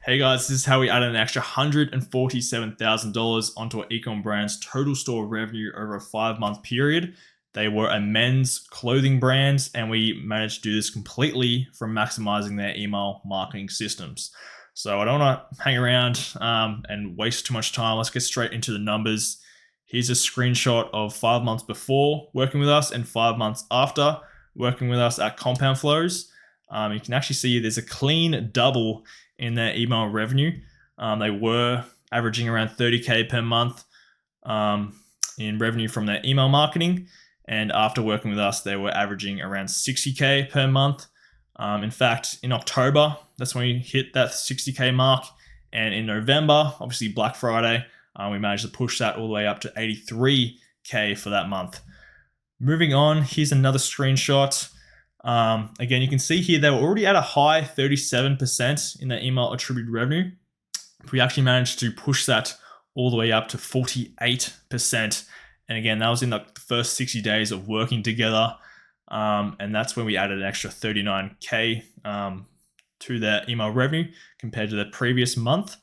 Hey guys, this is how we added an extra $147,000 onto our Ecom brand's total store revenue over a 5-month period. They were a men's clothing brand, and we managed to do this completely from maximizing their email marketing systems. So I don't want to hang around and waste too much time. Let's get straight into the numbers. Here's a screenshot of 5 months before working with us and 5 months after working with us at Compound Flows. You can actually see there's a clean double in their email revenue. They were averaging around 30K per month in revenue from their email marketing. And after working with us, they were averaging around 60K per month. In fact, in October, that's when we hit that 60K mark. And in November, obviously Black Friday, we managed to push that all the way up to 83K for that month. Moving on, here's another screenshot. Again, you can see here they were already at a high 37% in their email attributed revenue. We actually managed to push that all the way up to 48%. And again, that was in the first 60 days of working together. And that's when we added an extra 39K to their email revenue compared to the previous month.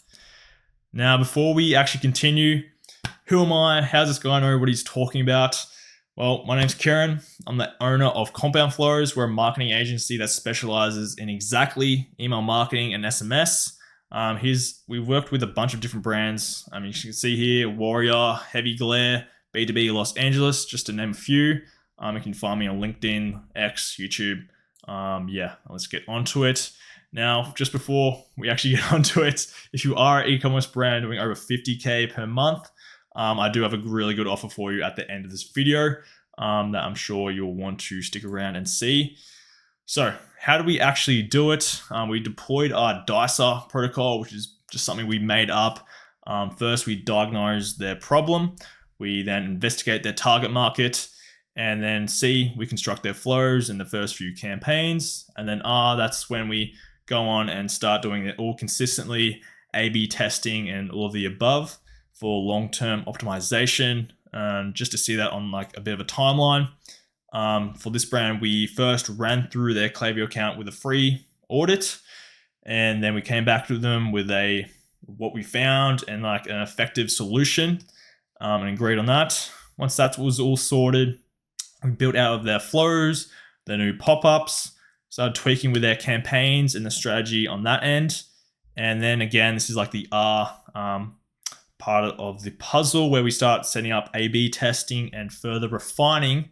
Now, before we actually continue, who am I? How's this guy know what he's talking about? Well, my name's Kieran. I'm the owner of Compound Flows. We're a marketing agency that specializes in exactly email marketing and SMS. We've worked with a bunch of different brands. You can see here, Warrior, Heavy Glare, B2B Los Angeles, just to name a few. You can find me on LinkedIn, X, YouTube. Let's get onto it. Now, just before we actually get onto it, if you are an e-commerce brand doing over 50K per month, I do have a really good offer for you at the end of this video that I'm sure you'll want to stick around and see. So how do we actually do it? We deployed our Dicer protocol, which is just something we made up. First, we diagnose their problem. We then investigate their target market, and then C, we construct their flows in the first few campaigns. And then R, that's when we go on and start doing it all consistently, A/B testing and all of the above for long-term optimization. Just to see that on like a bit of a timeline. For this brand, we first ran through their Klaviyo account with a free audit, and then we came back to them with what we found and like an effective solution, and agreed on that. Once that was all sorted, we built out of their flows, their new pop-ups, started tweaking with their campaigns and the strategy on that end. And then again, this is like the R part of the puzzle where we start setting up A/B testing and further refining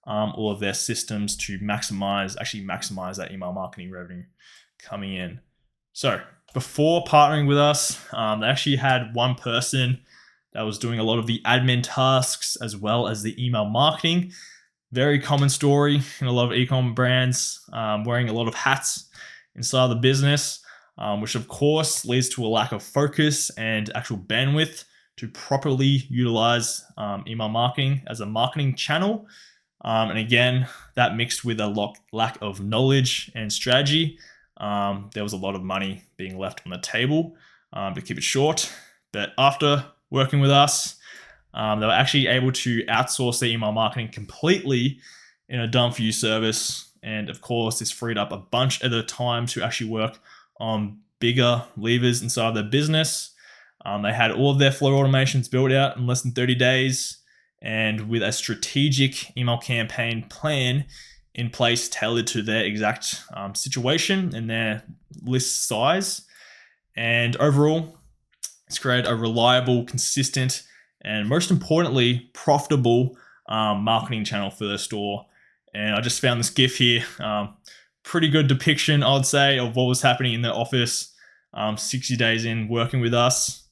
all of their systems to maximize that email marketing revenue coming in. So before partnering with us, they actually had one person that was doing a lot of the admin tasks as well as the email marketing. Very common story in a lot of e-com brands, wearing a lot of hats inside the business, which of course leads to a lack of focus and actual bandwidth to properly utilize email marketing as a marketing channel. And again, that mixed with a lack of knowledge and strategy, there was a lot of money being left on the table, to keep it short. But after working with us, they were actually able to outsource their email marketing completely in a done-for-you service. And of course, this freed up a bunch of the time to actually work on bigger levers inside their business. They had all of their flow automations built out in less than 30 days and with a strategic email campaign plan in place tailored to their exact situation and their list size. And overall, it's created a reliable, consistent, and most importantly, profitable marketing channel for their store. And I just found this GIF here. Pretty good depiction, I would say, of what was happening in the office 60 days in working with us.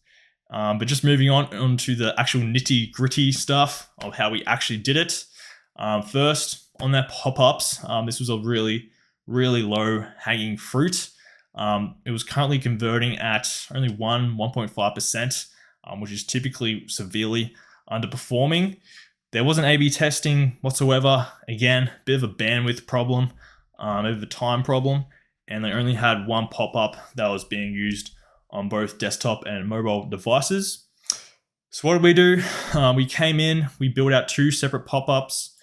But just moving on to the actual nitty gritty stuff of how we actually did it. First, on their pop-ups, this was a really, really low hanging fruit. It was currently converting at only 1.5%, which is typically severely underperforming. There wasn't A/B testing whatsoever. Again, bit of a bandwidth problem, a bit of a time problem, and they only had one pop-up that was being used on both desktop and mobile devices. So what did we do? We came in, we built out 2 separate pop-ups.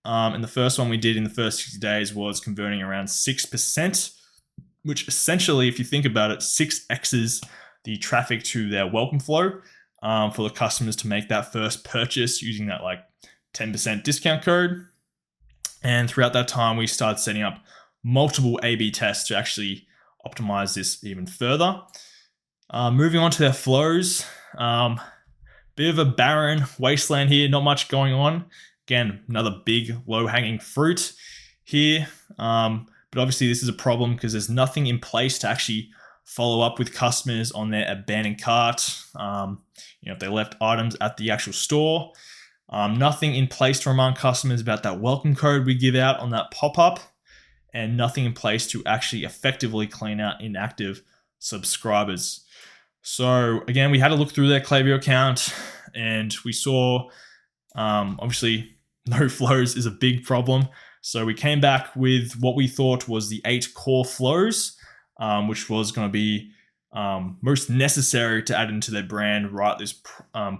And the first one we did in the first 60 days was converting around 6%. which essentially, if you think about it, 6x's the traffic to their welcome flow for the customers to make that first purchase using that like 10% discount code. And throughout that time, we started setting up multiple A/B tests to actually optimize this even further. Moving on to their flows, bit of a barren wasteland here, not much going on. Again, another big low-hanging fruit here. But obviously this is a problem because there's nothing in place to actually follow up with customers on their abandoned cart. If they left items at the actual store. Nothing in place to remind customers about that welcome code we give out on that pop-up, and nothing in place to actually effectively clean out inactive subscribers. So again, we had to look through their Klaviyo account and we saw, obviously no flows is a big problem. So we came back with what we thought was the 8 core flows, which was going to be most necessary to add into their brand right at this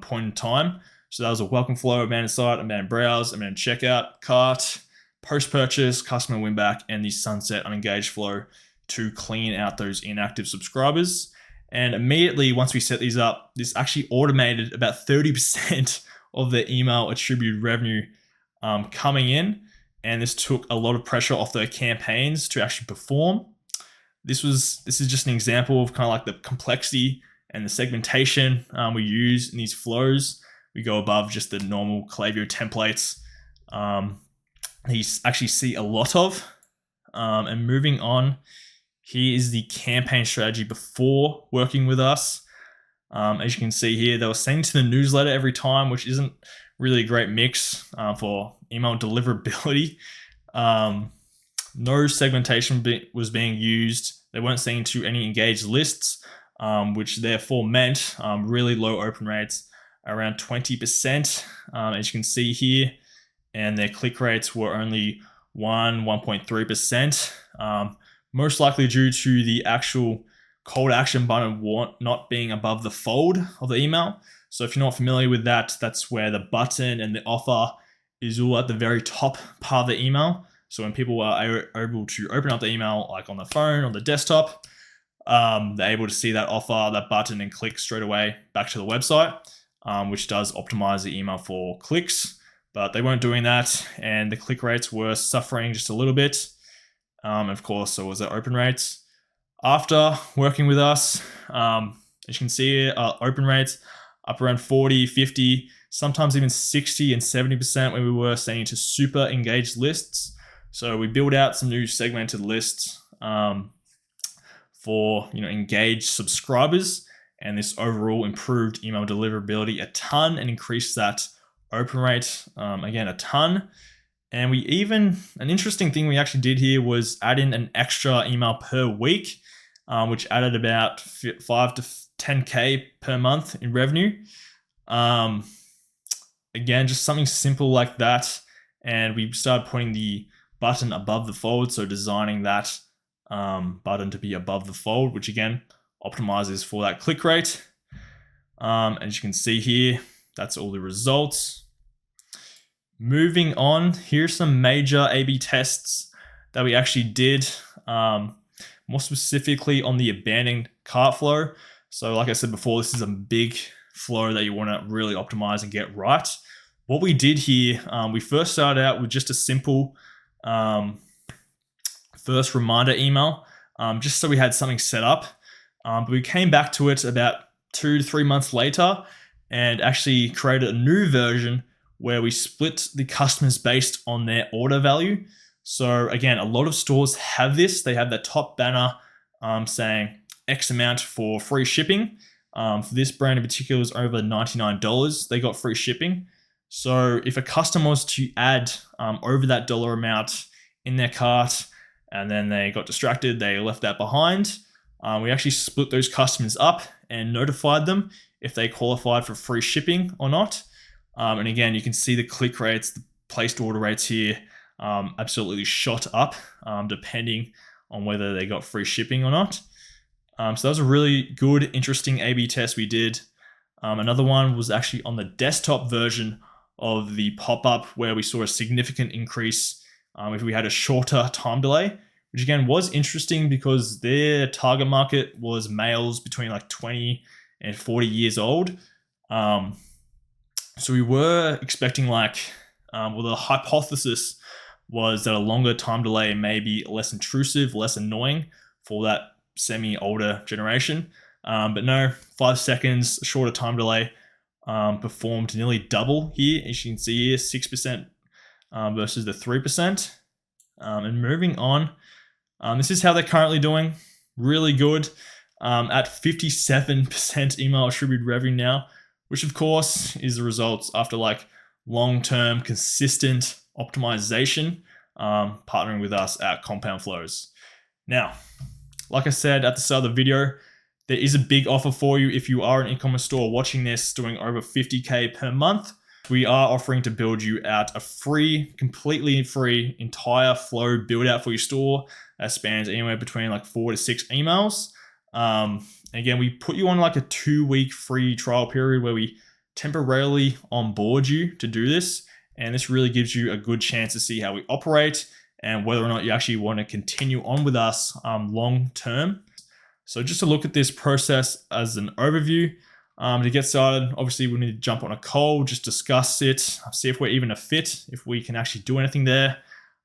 point in time. So that was a welcome flow, abandoned site, abandoned browse, abandoned checkout, cart, post-purchase, customer win back, and the sunset unengaged flow to clean out those inactive subscribers. And immediately once we set these up, this actually automated about 30% of their email attributed revenue coming in. And this took a lot of pressure off their campaigns to actually perform. This is just an example of kind of like the complexity and the segmentation we use in these flows. We go above just the normal Klaviyo templates. You actually see a lot of. And moving on, here is the campaign strategy before working with us. As you can see here, they were sending to the newsletter every time, which isn't really a great mix for email deliverability. No segmentation was being used. They weren't sending to any engaged lists, which therefore meant really low open rates, around 20%, as you can see here. And their click rates were only 1.3%, most likely due to the actual call to action button not being above the fold of the email. So if you're not familiar with that, that's where the button and the offer is all at the very top part of the email. So when people are able to open up the email, like on the phone or the desktop, they're able to see that offer, that button, and click straight away back to the website, which does optimize the email for clicks. But they weren't doing that, and the click rates were suffering just a little bit. Of course, so was the open rates. After working with us, as you can see, open rates up around 40, 50, sometimes even 60 and 70% when we were sending to super engaged lists. So we built out some new segmented lists for engaged subscribers, and this overall improved email deliverability a ton and increased that open rate again a ton. And an interesting thing we actually did here was add in an extra email per week, which added about 5 to 10K per month in revenue. Again, just something simple like that. And we started putting the button above the fold, so designing that button to be above the fold, which again optimizes for that click rate. As you can see here, that's all the results. Moving on, here's some major A/B tests that we actually did, more specifically on the abandoned cart flow. So like I said before, this is a big flow that you want to really optimize and get right. What we did here, we first started out with just a simple first reminder email, just so we had something set up. But we came back to it about 2 to 3 months later and actually created a new version where we split the customers based on their order value. So again, a lot of stores have this. They have the top banner saying X amount for free shipping. For this brand in particular, it was over $99. They got free shipping. So if a customer was to add over that dollar amount in their cart and then they got distracted, they left that behind, we actually split those customers up and notified them if they qualified for free shipping or not. And again, you can see the click rates, the placed order rates here absolutely shot up depending on whether they got free shipping or not. So that was a really good, interesting A/B test we did. Another one was actually on the desktop version of the pop-up where we saw a significant increase if we had a shorter time delay. which again was interesting because their target market was males between like 20 and 40 years old. So we were expecting the hypothesis was that a longer time delay may be less intrusive, less annoying for that semi-older generation. But no, 5 seconds shorter time delay performed nearly double here. As you can see here, 6% versus the 3%. And moving on, this is how they're currently doing. Really good at 57% email attributed revenue now, which of course is the results after like long-term consistent optimization, partnering with us at Compound Flows. Now, like I said at the start of the video, there is a big offer for you if you are an e-commerce store watching this doing over 50K per month. We are offering to build you out a free, completely free entire flow build out for your store that spans anywhere between like 4 to 6 emails. Again, we put you on like a 2-week free trial period where we temporarily onboard you to do this. And this really gives you a good chance to see how we operate and whether or not you actually want to continue on with us long term. So just to look at this process as an overview, to get started, obviously we need to jump on a call, just discuss it, see if we're even a fit, if we can actually do anything there.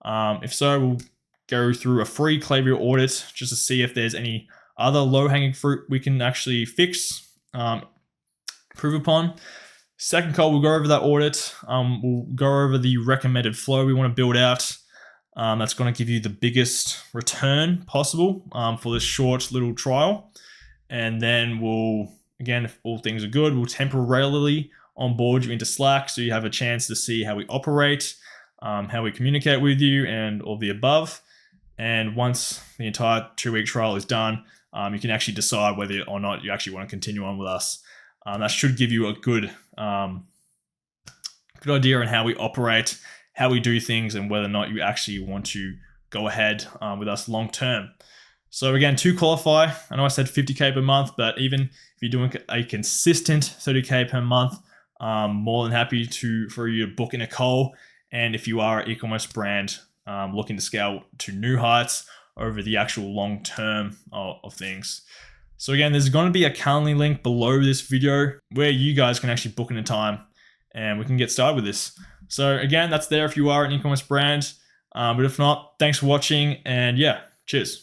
If so, we'll go through a free Klaviyo audit just to see if there's any other low-hanging fruit we can actually fix, improve upon. Second call, we'll go over that audit. We'll go over the recommended flow we want to build out. That's going to give you the biggest return possible for this short little trial. And then we'll, again, if all things are good, we'll temporarily onboard you into Slack so you have a chance to see how we operate, how we communicate with you, and all the above. And once the entire 2-week trial is done, you can actually decide whether or not you actually want to continue on with us. That should give you a good idea on how we operate, how we do things, and whether or not you actually want to go ahead with us long term. So again, to qualify, I know I said 50K per month, but even if you're doing a consistent 30K per month, more than happy for you to book in a call. And if you are an e-commerce brand looking to scale to new heights over the actual long term of things. So again, there's going to be a Calendly link below this video where you guys can actually book in a time and we can get started with this. So again, that's there if you are an e-commerce brand. But if not, thanks for watching, and yeah, cheers.